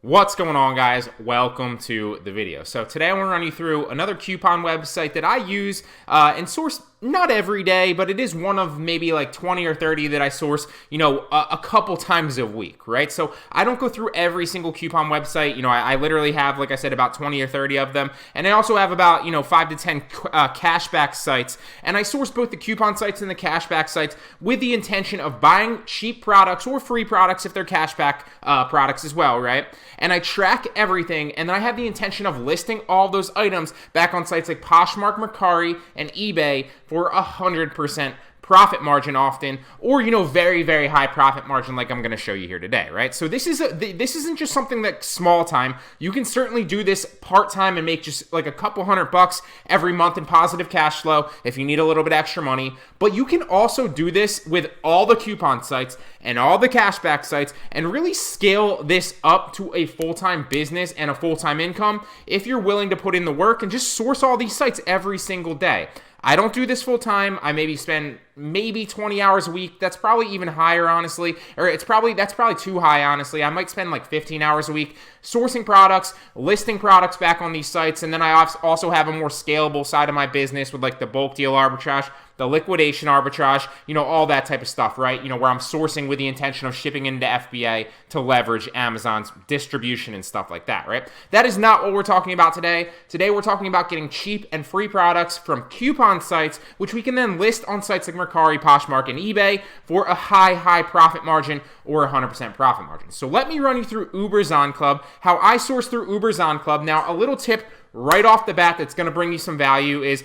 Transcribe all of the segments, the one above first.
What's going on, guys? Welcome to the video. So today I want to run you through another coupon website that I use and source not every day, but it is one of maybe like 20 or 30 that I source, a couple times a week, right? So I don't go through every single coupon website. I literally have, like I said, about 20 or 30 of them. And I also have about, 5 to 10 cashback sites. And I source both the coupon sites and the cashback sites with the intention of buying cheap products or free products if they're cashback products as well, right? And I track everything, and then I have the intention of listing all those items back on sites like Poshmark, Mercari, and eBay for 100% profit margin often, or very, very high profit margin like I'm going to show you here today, right? So this isn't just something that's small time. You can certainly do this part-time and make just like a couple $100 every month in positive cash flow if you need a little bit extra money. But you can also do this with all the coupon sites and all the cashback sites and really scale this up to a full-time business and a full-time income if you're willing to put in the work and just source all these sites every single day. I don't do this full time. I maybe spend 20 hours a week. That's probably even higher, honestly. Or that's probably too high, honestly. I might spend like 15 hours a week sourcing products, listing products back on these sites, and then I also have a more scalable side of my business with like the bulk deal arbitrage, the liquidation arbitrage, all that type of stuff, right? Where I'm sourcing with the intention of shipping into FBA to leverage Amazon's distribution and stuff like that, right? That is not what we're talking about today. Today, we're talking about getting cheap and free products from coupon sites, which we can then list on sites like Mercari, Poshmark, and eBay for a high profit margin or 100% profit margin. So let me run you through ubezonclub, how I source through ubezonclub. Now, a little tip right off the bat that's going to bring you some value is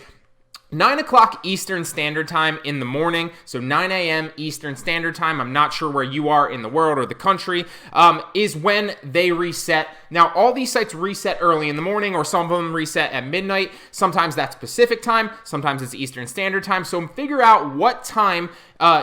9 o'clock Eastern Standard Time in the morning, so 9 a.m. Eastern Standard Time, I'm not sure where you are in the world or the country, is when they reset. Now, all these sites reset early in the morning, or some of them reset at midnight. Sometimes that's Pacific Time, sometimes it's Eastern Standard Time, so figure out what time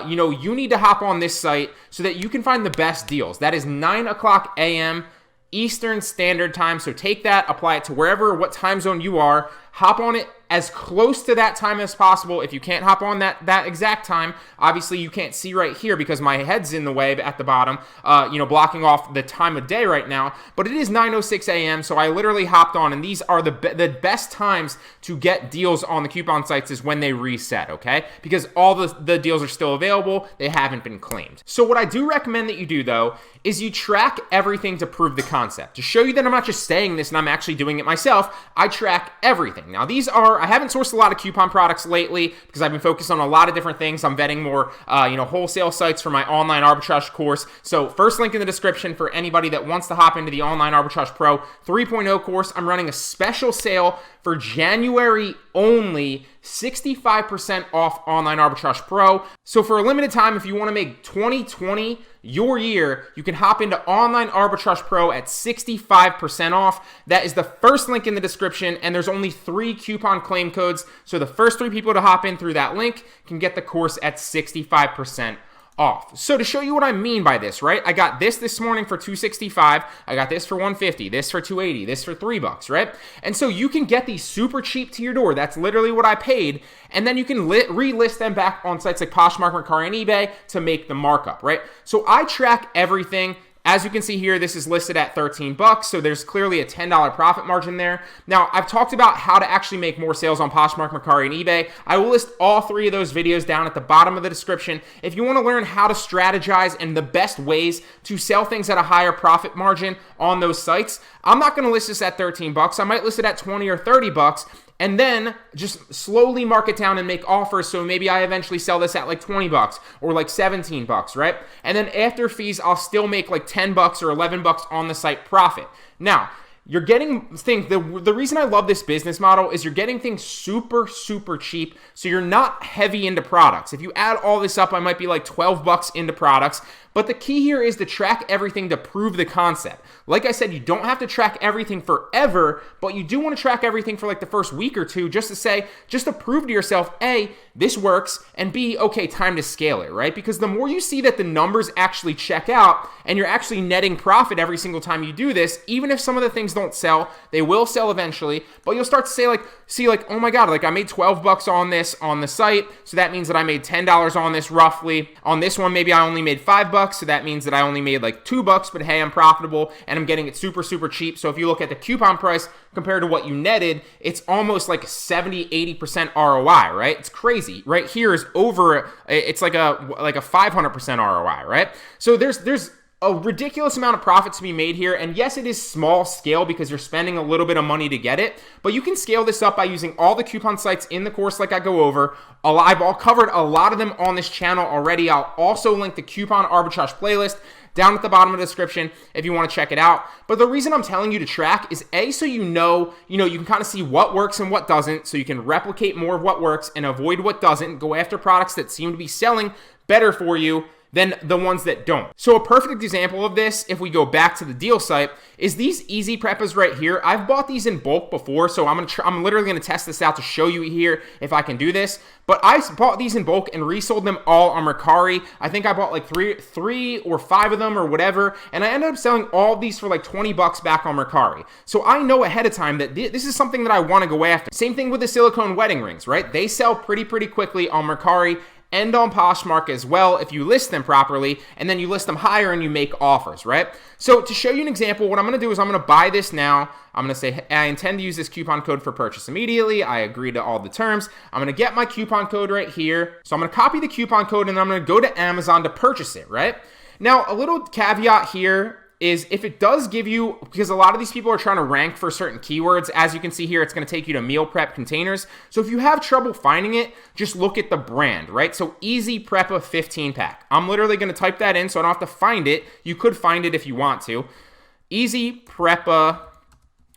you need to hop on this site so that you can find the best deals. That is 9 o'clock a.m. Eastern Standard Time, so take that, apply it to what time zone you are, hop on it as close to that time as possible. If you can't hop on that exact time, obviously you can't see right here because my head's in the way at the bottom, blocking off the time of day right now, but it is 9:06 a.m., so I literally hopped on, and these are the best times to get deals on the coupon sites is when they reset, okay? Because all the deals are still available, they haven't been claimed. So what I do recommend that you do, though, is you track everything to prove the concept. To show you that I'm not just saying this and I'm actually doing it myself, I track everything. Now, I haven't sourced a lot of coupon products lately because I've been focused on a lot of different things. I'm vetting more, wholesale sites for my online arbitrage course. So first link in the description for anybody that wants to hop into the Online Arbitrage Pro 3.0 course. I'm running a special sale for January only, 65% off Online Arbitrage Pro. So for a limited time, if you want to make 2020 your year, you can hop into Online Arbitrage Pro at 65% off. That is the first link in the description, and there's only 3 coupon claim codes. So the first 3 people to hop in through that link can get the course at 65% off. So to show you what I mean by this, right? I got this morning for $265. I got this for $150, this for $280, this for $3, right? And so you can get these super cheap to your door. That's literally what I paid. And then you can relist them back on sites like Poshmark, Mercari, and eBay to make the markup, right? So I track everything. As you can see here, this is listed at $13, so there's clearly a $10 profit margin there. Now, I've talked about how to actually make more sales on Poshmark, Mercari, and eBay. I will list all 3 of those videos down at the bottom of the description. If you want to learn how to strategize and the best ways to sell things at a higher profit margin on those sites, I'm not going to list this at $13. I might list it at $20 or $30, and then just slowly mark it down and make offers. So maybe I eventually sell this at like $20 or like $17, right? And then after fees, I'll still make like $10 or $11 on the site profit. Now, you're getting things, the reason I love this business model is you're getting things super cheap, so you're not heavy into products. If you add all this up, I might be like $12 into products, but the key here is to track everything to prove the concept. Like I said, you don't have to track everything forever, but you do want to track everything for like the first week or two just to prove to yourself, A, this works, and B, okay, time to scale it, right? Because the more you see that the numbers actually check out and you're actually netting profit every single time you do this, even if some of the things don't sell, they will sell eventually, but you'll start to see like, oh my God, like I made $12 on this on the site, so that means that I made $10 on this roughly. On this one, maybe I only made $5, $3, so that means that I only made like $2, but hey, I'm profitable and I'm getting it super, super cheap. So if you look at the coupon price compared to what you netted, it's almost like 70, 80% ROI, right? It's crazy. Right here is over, it's like a 500% ROI, right? So there's a ridiculous amount of profit to be made here. And yes, it is small scale because you're spending a little bit of money to get it, but you can scale this up by using all the coupon sites in the course like I go over. I've all covered a lot of them on this channel already. I'll also link the coupon arbitrage playlist down at the bottom of the description if you want to check it out. But the reason I'm telling you to track is A, so you can kind of see what works and what doesn't, so you can replicate more of what works and avoid what doesn't. Go after products that seem to be selling better for you than the ones that don't. So a perfect example of this, if we go back to the deal site, is these easy preppas right here. I've bought these in bulk before, so I'm literally gonna test this out to show you here if I can do this. But I bought these in bulk and resold them all on Mercari. I think I bought like three or five of them or whatever, and I ended up selling all of these for like $20 back on Mercari. So I know ahead of time that this is something that I wanna go after. Same thing with the silicone wedding rings, right? They sell pretty quickly on Mercari and on Poshmark as well if you list them properly, and then you list them higher and you make offers, right? So to show you an example, what I'm gonna do is I'm gonna buy this now. I'm gonna say, I intend to use this coupon code for purchase immediately. I agree to all the terms. I'm gonna get my coupon code right here. So I'm gonna copy the coupon code and I'm gonna go to Amazon to purchase it, right? Now, a little caveat here is if it does give you, because a lot of these people are trying to rank for certain keywords, as you can see here, it's going to take you to meal prep containers. So if you have trouble finding it, just look at the brand, right? So Easy Preppa 15 pack. I'm literally going to type that in so I don't have to find it. You could find it if you want to. Easy Preppa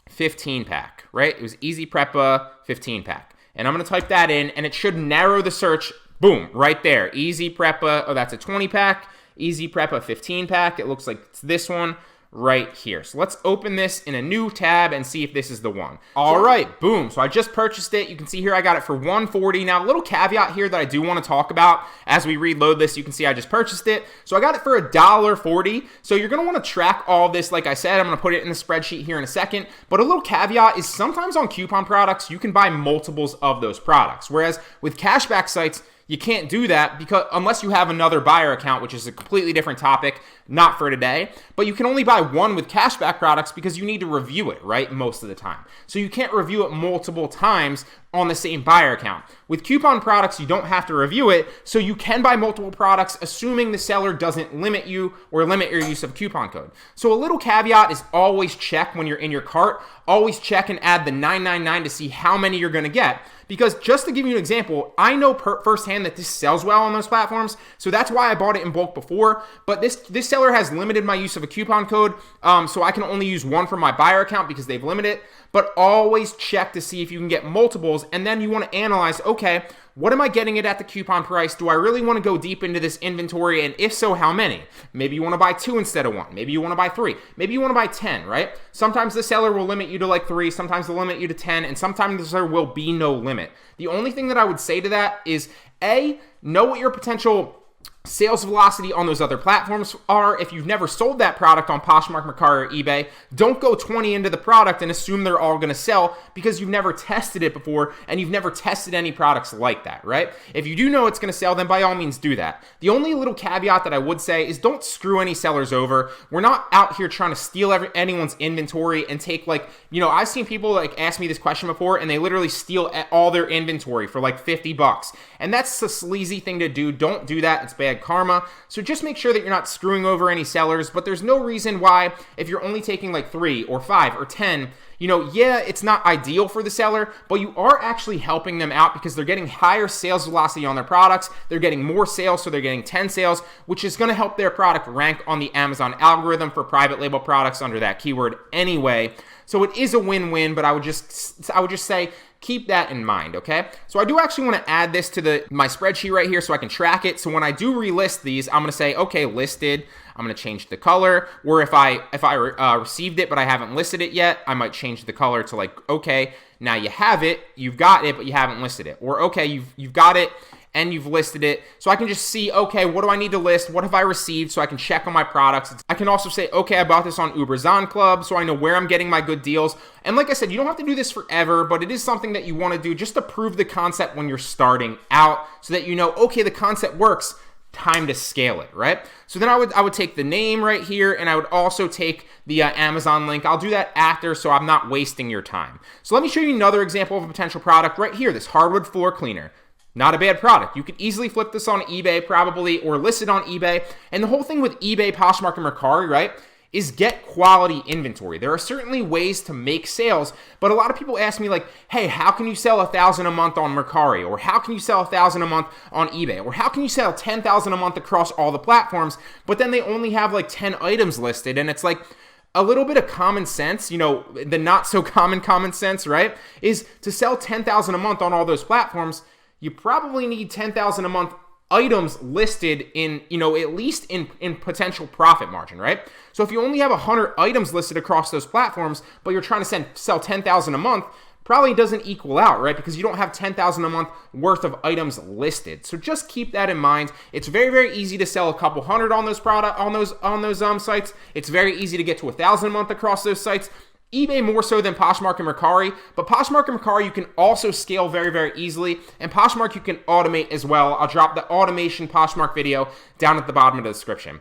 15 pack, right? It was Easy Preppa 15 pack. And I'm going to type that in and it should narrow the search. Boom, right there. Easy Preppa, oh, that's a 20 pack. Easy Preppa 15 pack. It looks like it's this one right here. So let's open this in a new tab and see if this is the one. All right, boom. So I just purchased it. You can see here I got it for $140. Now, a little caveat here that I do want to talk about as we reload this. You can see I just purchased it. So I got it for $1.40. So you're going to want to track all this. Like I said, I'm going to put it in the spreadsheet here in a second. But a little caveat is sometimes on coupon products, you can buy multiples of those products. Whereas with cashback sites, you can't do that because unless you have another buyer account, which is a completely different topic, not for today. But you can only buy one with cashback products because you need to review it, right? Most of the time. So you can't review it multiple times on the same buyer account. With coupon products, you don't have to review it, so you can buy multiple products assuming the seller doesn't limit you or limit your use of coupon code. So a little caveat is always check when you're in your cart, always check and add the $9.99 to see how many you're gonna get. Because just to give you an example, I know firsthand that this sells well on those platforms, so that's why I bought it in bulk before, but this seller has limited my use of a coupon code, so I can only use one for my buyer account because they've limited it, but always check to see if you can get multiples, and then you want to analyze, okay, what am I getting it at the coupon price? Do I really want to go deep into this inventory? And if so, how many? Maybe you want to buy 2 instead of 1. Maybe you want to buy 3. Maybe you want to buy 10, right? Sometimes the seller will limit you to like 3. Sometimes they'll limit you to 10. And sometimes there will be no limit. The only thing that I would say to that is, A, know what your potential sales velocity on those other platforms are. If you've never sold that product on Poshmark, Mercari, or eBay, don't go 20 into the product and assume they're all going to sell because you've never tested it before and you've never tested any products like that, right? If you do know it's going to sell, then by all means do that. The only little caveat that I would say is don't screw any sellers over. We're not out here trying to steal anyone's inventory and take like, I've seen people like ask me this question before and they literally steal all their inventory for like $50. And that's a sleazy thing to do. Don't do that. It's bad karma. So just make sure that you're not screwing over any sellers, but there's no reason why if you're only taking like 3 or 5 or 10, yeah, it's not ideal for the seller, but you are actually helping them out because they're getting higher sales velocity on their products. They're getting more sales, so they're getting 10 sales, which is going to help their product rank on the Amazon algorithm for private label products under that keyword anyway. So it is a win-win, but I would just say keep that in mind, okay? So I do actually want to add this to my spreadsheet right here so I can track it. So when I do relist these, I'm going to say, okay, listed. I'm going to change the color. Or if I received it but I haven't listed it yet, I might change the color to like, okay, now you have it, you've got it, but you haven't listed it. Or okay, you've got it and you've listed it. So I can just see, okay, what do I need to list? What have I received? So I can check on my products. I can also say, okay, I bought this on ubezonclub, so I know where I'm getting my good deals. And like I said, you don't have to do this forever, but it is something that you want to do just to prove the concept when you're starting out so that you know, okay, the concept works. time to scale it, right? So then I would take the name right here, and I would also take the Amazon link. I'll do that after, so I'm not wasting your time. So let me show you another example of a potential product right here, this hardwood floor cleaner. Not a bad product. You could easily flip this on eBay probably, or list it on eBay. And the whole thing with eBay, Poshmark, and Mercari, right, is get quality inventory. There are certainly ways to make sales, but a lot of people ask me like, hey, how can you sell 1,000 a month on Mercari? Or how can you sell 1,000 a month on eBay? Or how can you sell 10,000 a month across all the platforms, but then they only have like 10 items listed? And it's like, a little bit of common sense, you know, the not so common sense, right, is to sell 10,000 a month on all those platforms, you probably need 10,000 a month items listed in, you know, at least in potential profit margin, right? So if you only have 100 items listed across those platforms, but you're trying to sell 10,000 a month, probably doesn't equal out, right? Because you don't have 10,000 a month worth of items listed. So just keep that in mind. It's very, very easy to sell a couple hundred on those sites. It's very easy to get to 1,000 a month across those sites. eBay more so than Poshmark and Mercari, but Poshmark and Mercari you can also scale very, very easily, and Poshmark you can automate as well. I'll drop the automation Poshmark video down at the bottom of the description.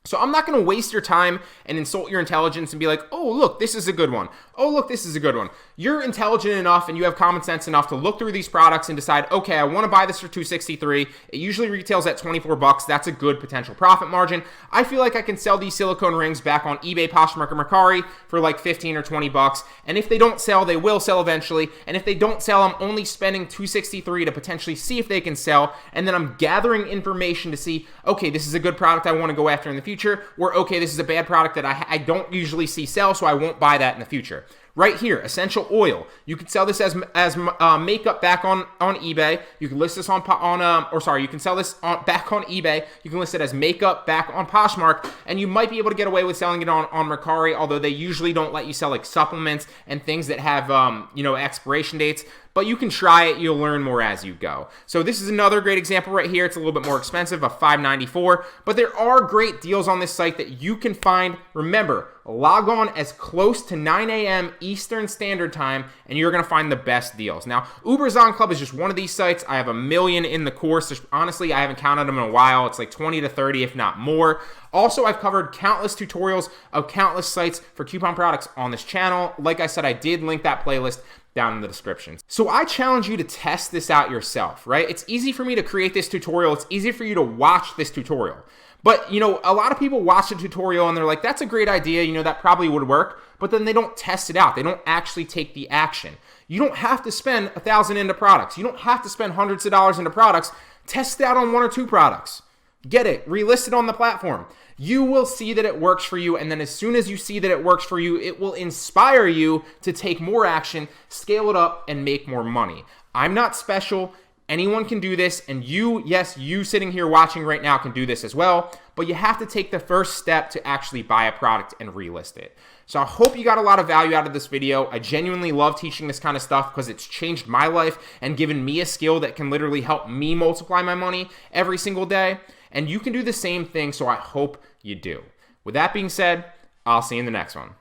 So I'm not going to waste your time and insult your intelligence and be like, oh, look, this is a good one. Oh, look, this is a good one. You're intelligent enough and you have common sense enough to look through these products and decide, okay, I want to buy this for $263. It usually retails at $24. That's a good potential profit margin. I feel like I can sell these silicone rings back on eBay, Poshmark, or Mercari for like 15 or $20. And if they don't sell, they will sell eventually. And if they don't sell, I'm only spending $263 to potentially see if they can sell. And then I'm gathering information to see, okay, this is a good product I want to go after in the future. Or, okay, this is a bad product that I don't usually see sell, so I won't buy that in the future. Right here, essential oil. You can sell this as makeup back on eBay. You can list this you can sell this back on eBay. You can list it as makeup back on Poshmark, and you might be able to get away with selling it on Mercari, although they usually don't let you sell like supplements and things that have expiration dates. But you can try it. You'll learn more as you go. So this is another great example right here. It's a little bit more expensive, of $594, but there are great deals on this site that you can find. Remember, log on as close to 9 a.m. Eastern Standard Time, and you're going to find the best deals. Now, ubezonclub is just one of these sites. I have 1 million in the course. Honestly, I haven't counted them in a while. It's like 20 to 30, if not more. Also, I've covered countless tutorials of countless sites for coupon products on this channel. Like I said, I did link that playlist down in the description. So I challenge you to test this out yourself, right? It's easy for me to create this tutorial. It's easy for you to watch this tutorial. But, you know, a lot of people watch the tutorial and they're like, that's a great idea, you know, that probably would work, but then they don't test it out. They don't actually take the action. You don't have to spend $1,000 into products. You don't have to spend hundreds of dollars into products. Test it out on 1 or 2 products. Get it, relist it on the platform. You will see that it works for you, and then as soon as you see that it works for you, it will inspire you to take more action, scale it up, and make more money. I'm not special. Anyone can do this, and you sitting here watching right now can do this as well, but you have to take the first step to actually buy a product and relist it. So I hope you got a lot of value out of this video. I genuinely love teaching this kind of stuff because it's changed my life and given me a skill that can literally help me multiply my money every single day. And you can do the same thing, so I hope you do. With that being said, I'll see you in the next one.